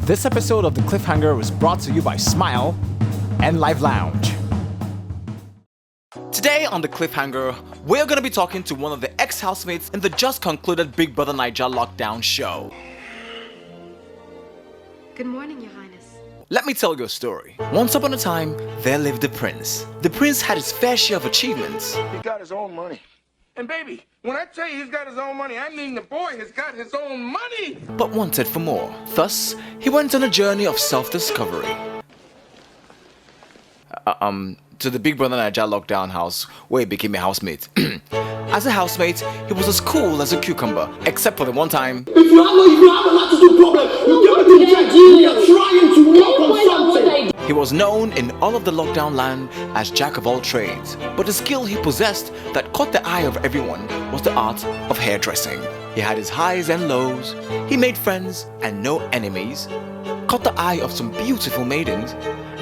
This episode of The Cliffhanger was brought to you by Smile and Live Lounge. Today on The Cliffhanger, we're going to be talking to one of the ex-housemates in the just concluded Big Brother Naija lockdown show. Good morning, Your Highness. Let me tell you a story. Once upon a time, there lived a prince. The prince had his fair share of achievements. He got his own money. And baby, when I tell you he's got his own money, I mean the boy has got his own money. But wanted for more. Thus, he went on a journey of self-discovery. To the Big Brother Naija lockdown house, where he became a housemate. As a housemate, he was as cool as a cucumber, except for the one time. If you have an attitude problem, you give it to the judge. You're trying to work on something. He was known in all of the lockdown land as Jack of all trades, but the skill he possessed that caught the eye of everyone was the art of hairdressing. He had his highs and lows, he made friends and no enemies, caught the eye of some beautiful maidens,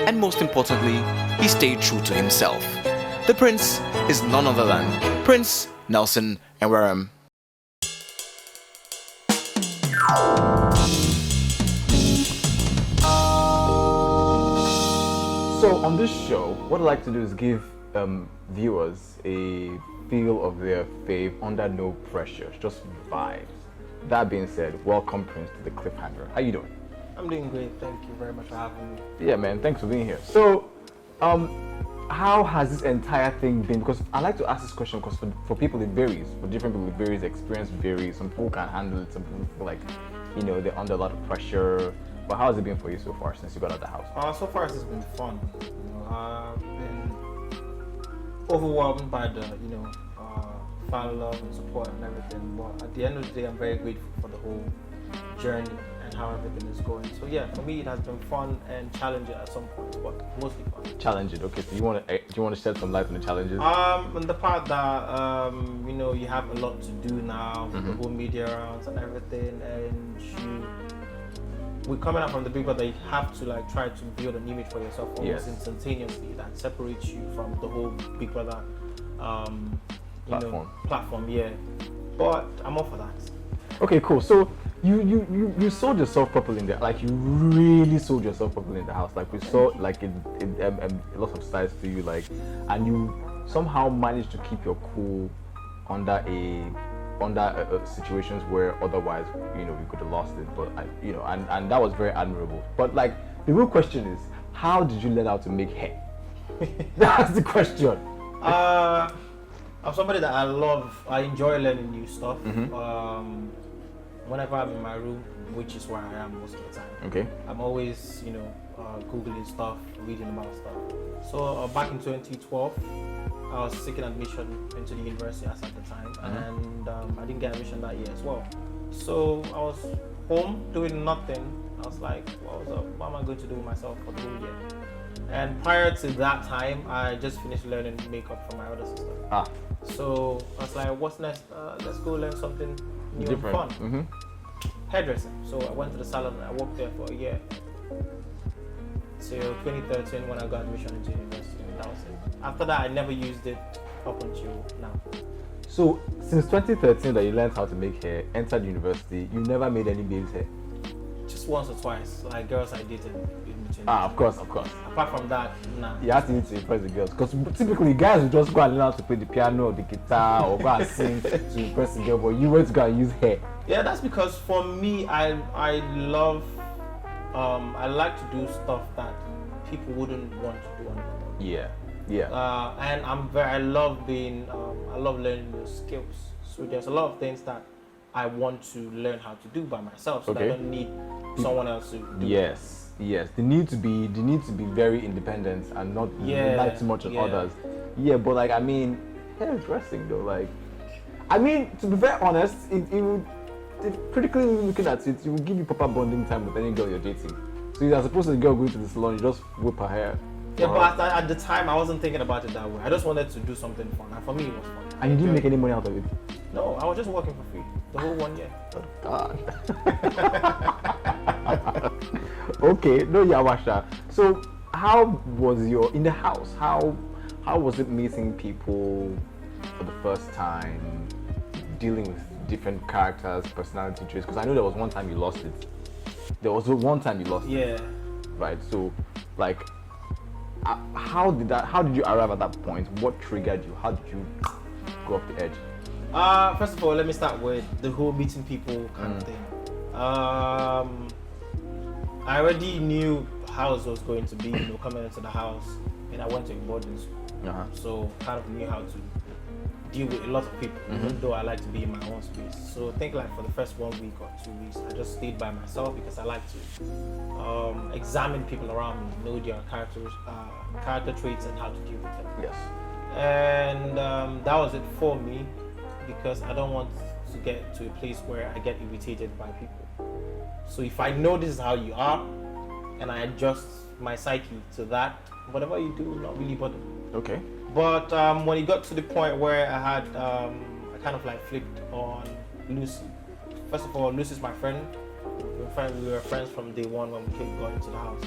and most importantly, he stayed true to himself. The prince is none other than Prince Nelson Enwerem. So on this show, what I'd like to do is give viewers a feel of their fave under no pressure, just vibes. That being said, welcome Prince to the Cliffhanger. How you doing? I'm doing great, thank you very much for having me. Yeah, man, thanks for being here. So, how has this entire thing been? Because I like to ask this question because for people it varies. For different people it varies, experience varies. Some people can handle it, some people feel like, they're under a lot of pressure. But how has it been for you so far since you got out of the house? So far it's been fun. I've been overwhelmed by the, fan love and support and everything. But at the end of the day, I'm very grateful for the whole journey and how everything is going. So yeah, for me it has been fun and challenging at some point, but mostly fun. Challenging, okay. So do you want to shed some light on the challenges? And the part that you have a lot to do now, the whole media rounds and everything, and we're coming out from the Big Brother, you have to try to build an image for yourself almost instantaneously that separates you from the whole Big Brother platform. Yeah, but I'm all for that. Okay, cool. So you sold yourself properly in there. You really sold yourself properly in the house. We saw a lot of sides to you, and you somehow managed to keep your cool under situations where otherwise you could have lost it. But and that was very admirable. But the real question is, how did you learn how to make hair? That's the question. I'm somebody that I enjoy learning new stuff. Whenever I'm in my room, which is where I am most of the time. Okay. I'm always, Googling stuff, reading about stuff. So back in 2012, I was seeking admission into the university at the time, and I didn't get admission that year as well. So I was home doing nothing. I was like, what am I going to do with myself for the whole year? And prior to that time, I just finished learning makeup from my older sister. So I was like, what's next? Let's go learn something new and fun. Hairdressing. So I went to the salon and I worked there for a year. Till 2013 when I got admission into university. That was it. After that, I never used it up until now. So since 2013 that you learned how to make hair, entered university, you never made any baby's hair? Just once or twice, girls I dated in between. Of course. Apart from that, nah. You have to need to impress the girls, because typically guys will just go and learn how to play the piano or the guitar or go and sing to impress the girl, but you went to go and use hair. Yeah, that's because for me, I love, I like to do stuff that people wouldn't want to do on their own. Yeah. And I love learning new skills. So there's a lot of things that I want to learn how to do by myself, so that I don't need someone else to do. Yes. They need to be very independent and not rely too much on others. Yeah, but hairdressing though, to be very honest, critically looking at it, it will give you proper bonding time with any girl you're dating. So you're supposed to the girl going to the salon, you just whip her hair. Yeah, but at the time I wasn't thinking about it that way. I just wanted to do something fun, and for me it was fun. And you didn't make any money out of it? No, I was just working for free the whole 1 year. Oh, God. Okay, no Yawasha. So how was in the house? How was it meeting people for the first time, dealing with different characters, personality traits? Because I know there was one time you lost it. There was one time you lost. Yeah. Right. So, like, how did you arrive at that point? What triggered you? How did you go off the edge? First of all, let me start with the whole meeting people kind of thing. I already knew how it was going to be, coming into the house, and I went to a boarding school, so kind of knew how to deal with a lot of people, even though I like to be in my own space. So I think like for the first 1 week or 2 weeks, I just stayed by myself because I like to examine people around me, know their character traits and how to deal with them. Yes. And that was it for me, because I don't want to get to a place where I get irritated by people. So if I know this is how you are, and I adjust my psyche to that, whatever you do will not really bother me. Okay. But when it got to the point where I had, I kind of like flipped on Lucy. First of all, Lucy's my friend. We were friends from day one when we got into the house.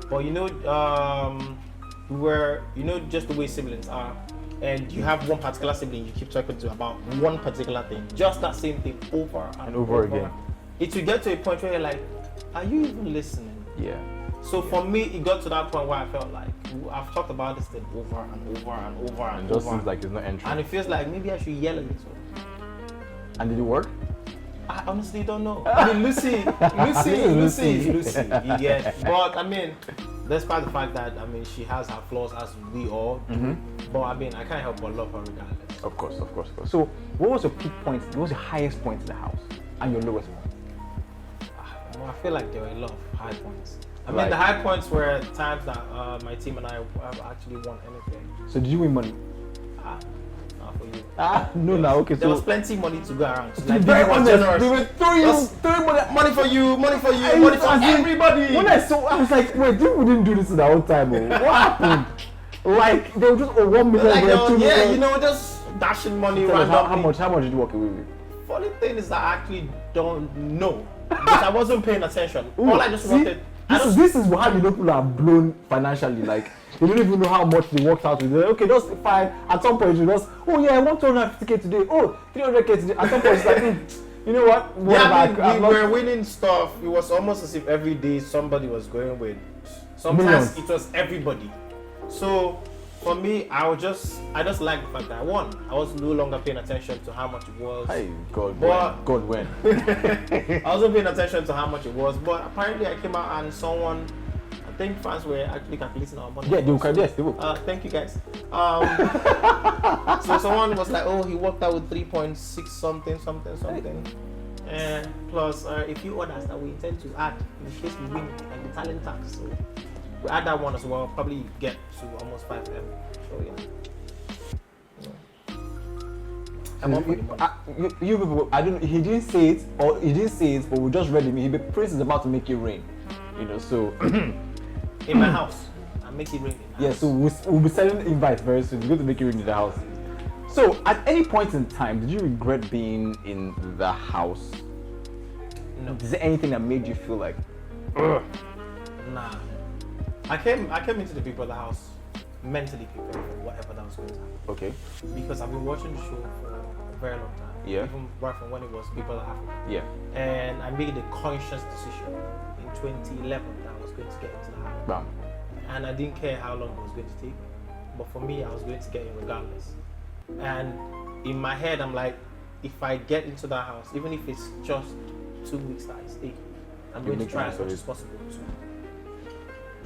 But we were, just the way siblings are. And you have one particular sibling you keep talking to about one particular thing, just that same thing over and over again. It will get to a point where you're like, are you even listening? Yeah. So for me, it got to that point where I felt like I've talked about this thing over and over and over and it just over. seems like it's not entering. And it feels like maybe I should yell a little. And did it work? I honestly don't know. I mean, Lucy, you get. But I mean, despite the fact that she has her flaws as we all do, but I mean, I can't help but love her regardless. Of course. So, what was your peak point? What was your highest point in the house and your lowest point? Well, I feel like there were a lot of high points. I mean, the high points were times that my team and I have actually won anything. So, did you win money? Not for you. No, okay. There was plenty money to go around. To be very honest, they were throwing money for you, money for everybody. When I was like, wait, we didn't do this in our own time. What happened? Like, they were just 1 million, 2 million. Just dashing money around. randomly. How much did you walk away with? Funny thing is that I actually don't know, because I wasn't paying attention. All I just wanted. This is how people are blown financially. Like, they don't even know how much they worked out with. They're like, okay, just fine. At some point, you just, oh yeah, I want 250k today. Oh, 300k today. At some point, it's like, you know what? We were winning stuff. It was almost as if every day somebody was going with. Sometimes millions. It was everybody. So for me, I just like the fact that I won. I was no longer paying attention to how much it was. Hey, God when. I wasn't paying attention to how much it was, but apparently I came out and someone, I think fans were actually calculating our money. Yeah, they will. Thank you guys. So someone was like, oh, he worked out with 3.6 something. And plus a few others that we intend to add in case we win, like the talent tax. So we add that one as well, probably get to almost 5M. So yeah. You people, I don't know, he didn't say it, but we just read it. Prince is about to make it rain. So in my house. I'll make it rain. Yeah, so we'll be sending invites very soon. We're going to make it rain in the house. So at any point in time, did you regret being in the house? No. Is there anything that made you feel like, ugh? Nah. I came into the Big Brother house mentally prepared for whatever that was going to happen. Okay. Because I've been watching the show for a very long time. Yeah. Even right from when it was Big Brother Africa. Yeah. And I made a conscious decision in 2011 that I was going to get into the house. Bam. And I didn't care how long it was going to take. But for me, I was going to get in regardless. And in my head, I'm like, if I get into that house, even if it's just 2 weeks that I stay, I'm going to try as much as possible to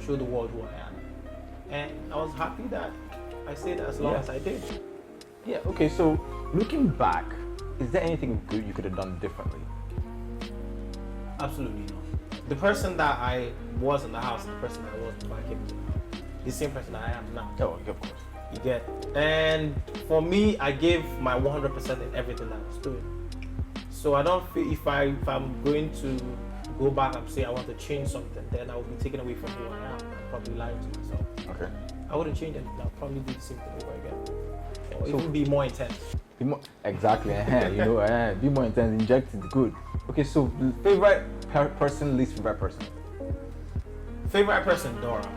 show the world who I am. And I was happy that I stayed as long as I did. Yeah, okay, so looking back, is there anything good you could have done differently? Absolutely not. The person that I was in the house and the person that I was before I came to the house, the same person that I am now. Oh, of course. You get. And for me, I gave my 100% in everything that I was doing. So I don't feel if I'm going to go back and say I want to change something, then I will be taken away from who I am. I'm probably lying to myself. Okay. I wouldn't change anything. I'll probably do the same thing over again. Or even be more intense. Exactly. Be more intense. Inject it. Good. Okay. So favorite person, least favorite person. Favorite person, Dora.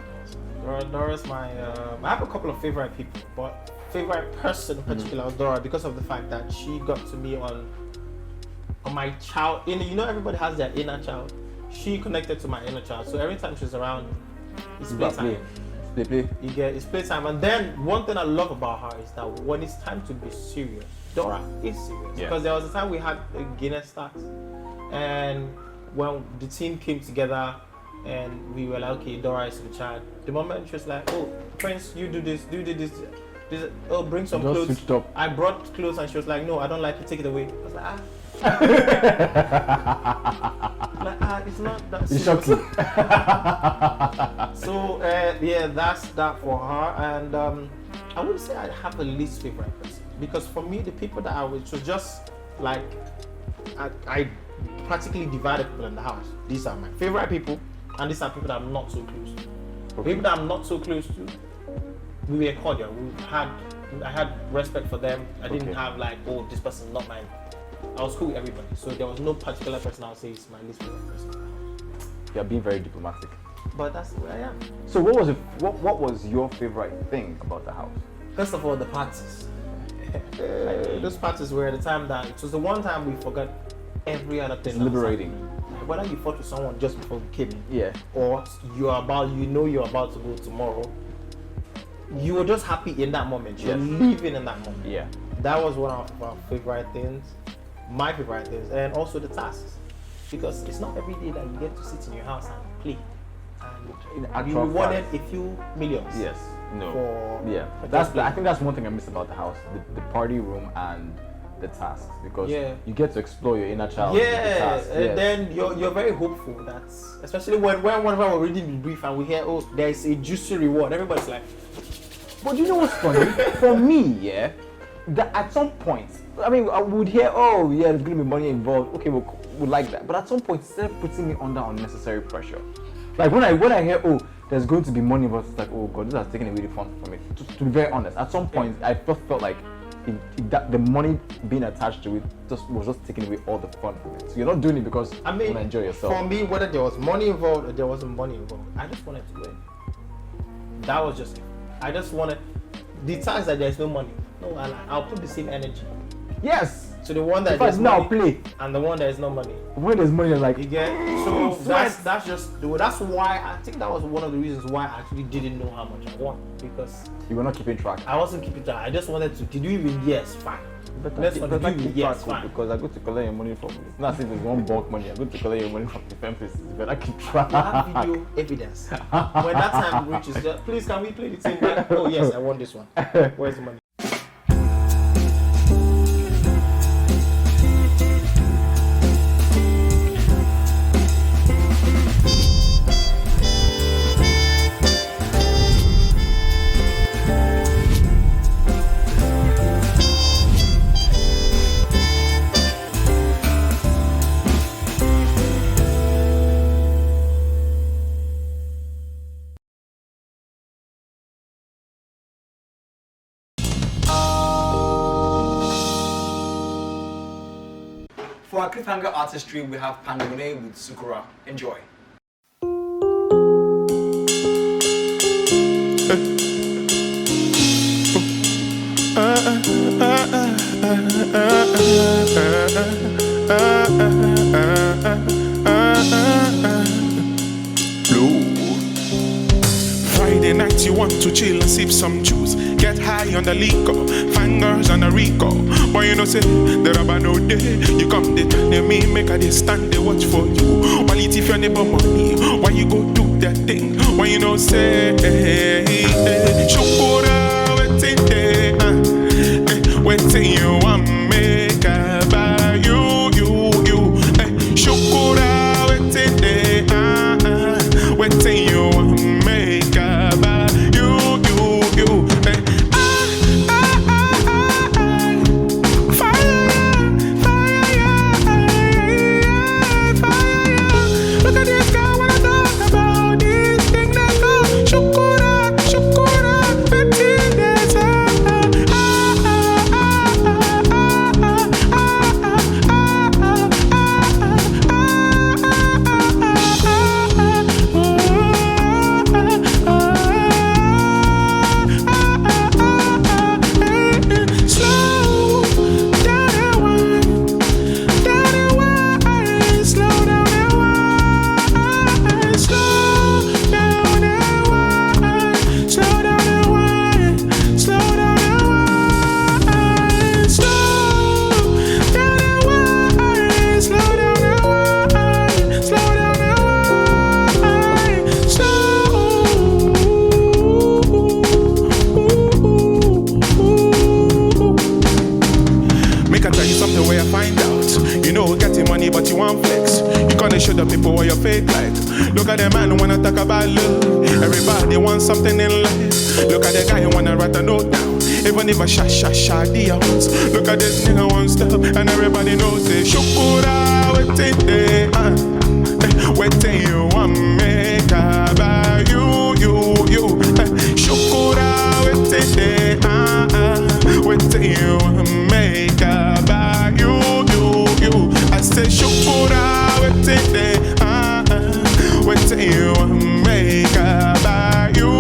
Dora's my. I have a couple of favorite people, but favorite person in particular was Dora because of the fact that she got to me on my child. Everybody has their inner child. she connected to my inner child. So every time she's around, it's playtime. Play. You get it's playtime. And then one thing I love about her is that when it's time to be serious, Dora is serious. Yeah. Because there was a time we had a Guinness stacks, and when the team came together and we were like, okay, Dora is in charge. The moment she was like, oh, Prince, you do this, oh, bring some just clothes. switched up. I brought clothes and she was like, no, I don't like it, take it away. I was like, it's not that serious. So yeah, that's that for her. And I wouldn't say I have a least favorite person, because for me, the people that I was just like, I practically divided people in the house. These are my favorite people, and these are people that I'm not so close to. Okay. People that I'm not so close to, we were cordial. I had respect for them. I didn't have like, oh, this person's not mine. I was cool with everybody, so there was no particular person I would say is my least favorite person. You're being very diplomatic. But that's the way I am. So what was your favorite thing about the house? First of all, the parties. Those parties were the time that it was the one time we forgot every other thing. It's liberating. Whether you fought with someone just before we came in, or you're about to go tomorrow, you were just happy in that moment. You're living in that moment. Yeah. That was one of our favorite things, my favorite things, and also the tasks, because it's not every day that you get to sit in your house and play. And you wanted a few millions. Yes. No. For I think that's one thing I miss about the house: the party room and the tasks, because you get to explore your inner child. And then you're very hopeful that, especially whenever we're reading the brief and we hear, oh, there's a juicy reward, everybody's like. But you know what's funny? For me, that at some point, I mean, I would hear, oh yeah, there's gonna be money involved. Okay, we'll like that. But at some point, instead of putting me under unnecessary pressure, like when I hear, oh, there's going to be money involved, it's like, oh god, this has taken away the fun from it. To be very honest, at some point, I felt like the money being attached to it was just taking away all the fun from it. So you're not doing it because you want to enjoy yourself. For me, whether there was money involved or there wasn't money involved, I just wanted to win. That was just it. I just wanted the times that there's no money. No, I'll put the same energy. Yes. So the one that there's now money play, and the one that is no money. When there's money, like you get. So that's why I think that was one of the reasons why I actually didn't know how much I won, because you were not keeping track. I wasn't keeping track. I just wanted to. Did we win? Yes, fine. Let's keep yes, fine. Because I go to collect your money from. It's not as if it's one bulk money. I go to collect your money from different places. You better keep track. You have video evidence. When that time reaches, please can we play the same game? Oh yes, I won this one. Where's the money? For our Cliffhanger Artistry, we have PANDAMONAE with SUKURA. Enjoy. Friday night you want to chill and sip some juice, get high on the liquor, find girls on the Rico. But you know say, the rubber no day, you come they tell me, make a they stand, they watch for you. While it if your neighbor money, why you go do that thing, why you know say, Shukura, waiting there, waiting you want make a buy you, Shukura, waiting there, waiting you want make a buy you, for what you fake like. Look at the man who wanna talk about love. Everybody wants something in life. Look at the guy who wanna write a note down. Even if I D.O.Ps. Look at this nigga one step, and everybody knows it. SUKURA, waiting you want make about you. SUKURA, waiting you want make about you. I say SUKURA, waiting you want make about you.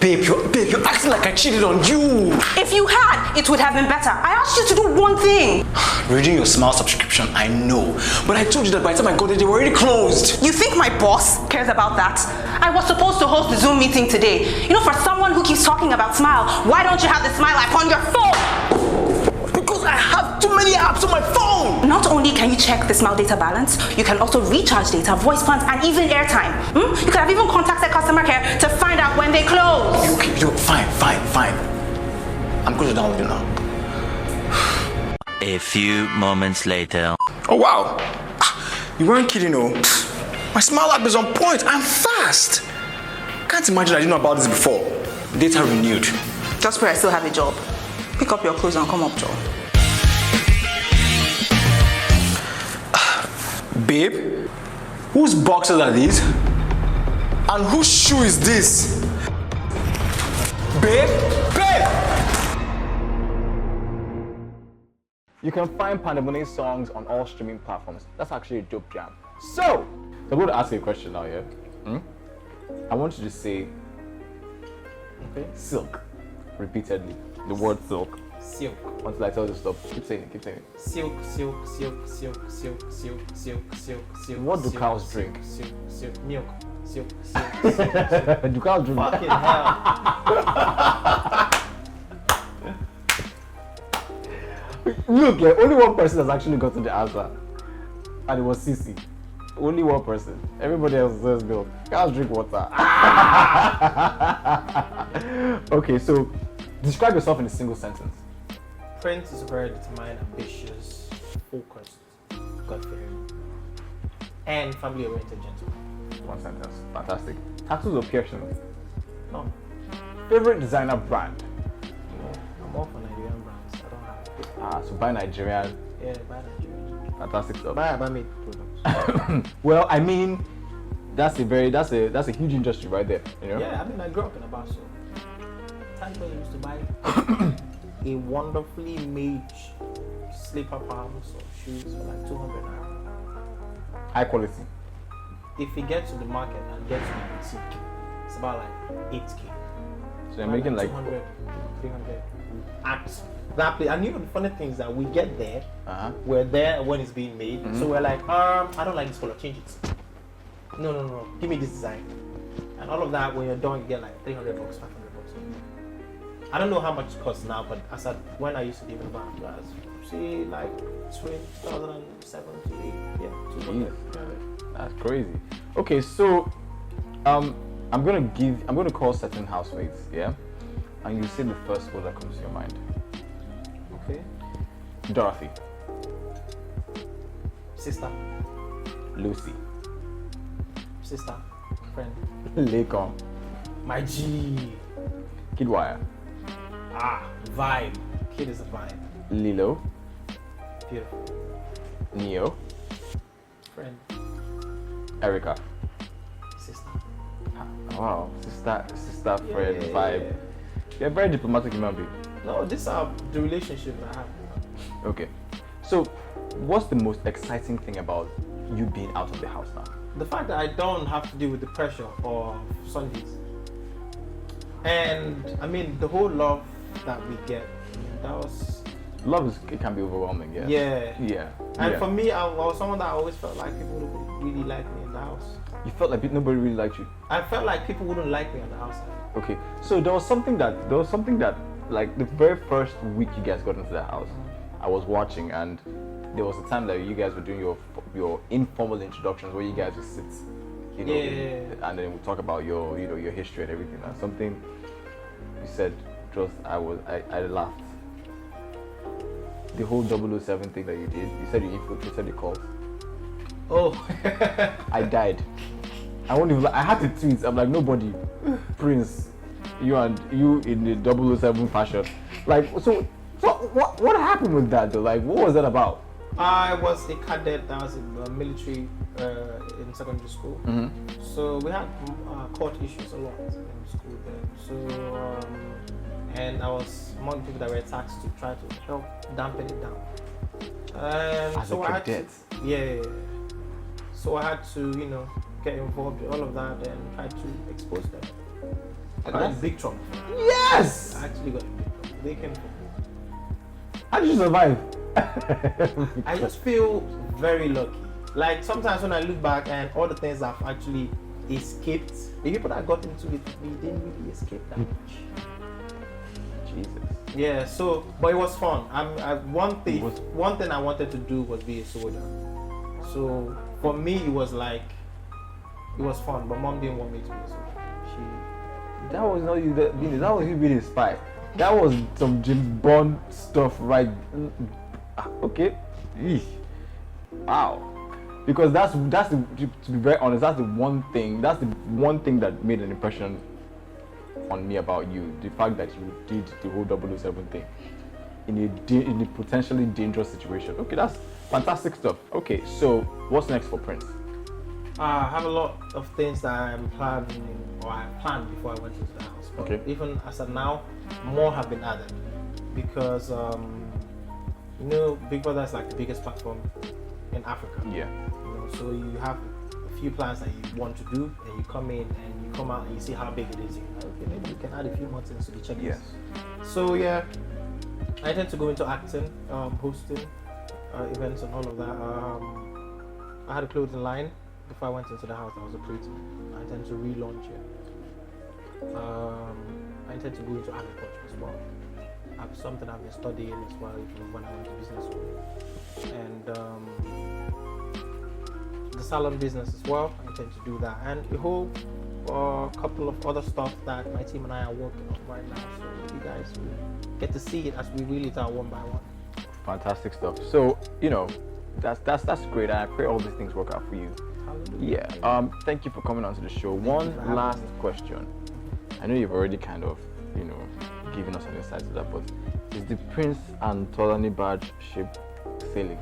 Babe, you're acting like I cheated on you. If you had, it would have been better. I asked you to do one thing. Reading your Smile subscription, I know. But I told you that by the time I got there, they were already closed. You think my boss cares about that? I was supposed to host the Zoom meeting today. You know, for someone who keeps talking about Smile, why don't you have the Smile app on your phone? Because I have too many apps on my phone. Not only can you check the Smile data balance, you can also recharge data, voice plans, and even airtime. You could have even contacted customer care to find out when they close. Okay, fine. I'm going to download it now. A few moments later. Oh wow, you weren't kidding, no. My Smile app is on point. I'm fast. Can't imagine I didn't know about this before. Data renewed. Just pray I still have a job. Pick up your clothes and come up, Joe. Babe, whose boxers are these? And whose shoe is this? Babe! You can find PANDAMONAE songs on all streaming platforms. That's actually a dope jam. So, I'm going to ask you a question now, yeah? I want you to say silk repeatedly. The word silk. Silk. Until I tell you to stop. Keep saying it. Silk. What do cows drink? Silk. Milk. Silk. Do cows drink? Fucking hell. Look, only one person has actually gotten the answer. And it was Sisi. Only one person. Everybody else says milk. Cows drink water. Okay, so describe yourself in a single sentence. Prince is very determined, ambitious, focused, God-fearing, and family-oriented gentleman. One sentence. Fantastic. Tattoos or piercings? No. Favorite designer brand? I'm all for Nigerian brands. I don't have. So buy Nigerian. Yeah, buy Nigerian. Fantastic stuff. Buy made products. Well, I mean, that's a huge industry right there. You know? Yeah, I mean, I grew up in Abaso. Time I used to buy a wonderfully made slipper palms or shoes for like 200 naira. High quality. If it gets to the market and gets to the boutique, it's about like 8K. So you're making like 200, 300 at that place. And you know the funny thing is that we get there, we're there when it's being made, so we're like, I don't like this color, change it. No, give me this design. And all of that, when you're done, you get like 300 bucks, 500 bucks. I don't know how much it costs now, but when I used to live in Band, I was see like 2007 to 8, yeah, 200. That's crazy. Okay, so I'm gonna call certain housemates, yeah, and you say the first word that comes to your mind. Okay. Dorothy. Sister. Lucy. Sister. Friend. Lakon. My G. Kidwire. Vibe. Kid is a vibe. Lilo. Beautiful. Neo. Friend. Erica. Sister. Wow, sister, friend, vibe. You're a very diplomatic human being. No, these are the relationships I have. Okay. So, what's the most exciting thing about you being out of the house now? The fact that I don't have to deal with the pressure of Sundays. And I mean, the whole love that we get, that was... Love it can be overwhelming, yeah. Yeah. And for me, I was someone that I always felt like people would really like me in the house. You felt like nobody really liked you? I felt like people wouldn't like me on the outside. Okay, so there was something that like the very first week you guys got into the house, I was watching, and there was a time that you guys were doing your informal introductions where you guys would sit, and then we talk about your history and everything. And something you said, I laughed. The whole 007 thing that you did, you said you infiltrated the cult. Oh. I died. I had to tweet. I'm like, nobody, Prince, you in the 007 fashion. Like, so what happened with that though? Like, what was that about? I was a cadet that was in the military in secondary school. So we had court issues a lot in school there. So and I was among the people that were tasked to try to help dampen it down. As a cadet? So I had to, get involved with all of that and try to expose them. I got in big trouble. Yes! I actually got in big trouble. They came for me. How did you survive? I just feel very lucky. Like sometimes when I look back and all the things I've actually escaped, the people that got into it with me didn't really escape that much. Jesus. Yeah, but it was fun. One thing I wanted to do was be a soldier. So for me, it was fun, but mom didn't want me to be a soldier. That was not you. That was you being a spy. That was some James Bond stuff, right? Okay. Eesh. Wow. Because that's to be very honest, that's the one thing that made an impression on me about you. The fact that you did the whole 007 thing in a potentially dangerous situation. Okay, that's fantastic stuff. Okay, so what's next for Prince? I have a lot of things that I'm planning, or I planned before I went into the house. But even as of now, more have been added because Big Brother is like the biggest platform in Africa. Yeah. So you have a few plans that you want to do, and you come in and you come out and you see how big it is. You're like, okay, maybe you can add a few more things to the checklist. Yes. So yeah, I tend to go into acting, hosting events and all of that. I had a clothing line before I went into the house. I was a creator. I intend to relaunch it. I intend to go into agriculture as well. That's something I've been studying as well when I went to business school. And the salon business as well, I intend to do that. And a whole couple of other stuff that my team and I are working on right now. So you guys will get to see it as we reel it out one by one. Fantastic stuff. So, that's great. I pray all these things work out for you. Hallelujah. Yeah. Thank you for coming onto the show. One last question. I know you've already kind of, given us an insight to that, but is the Prince and Tolani badge ship sailing?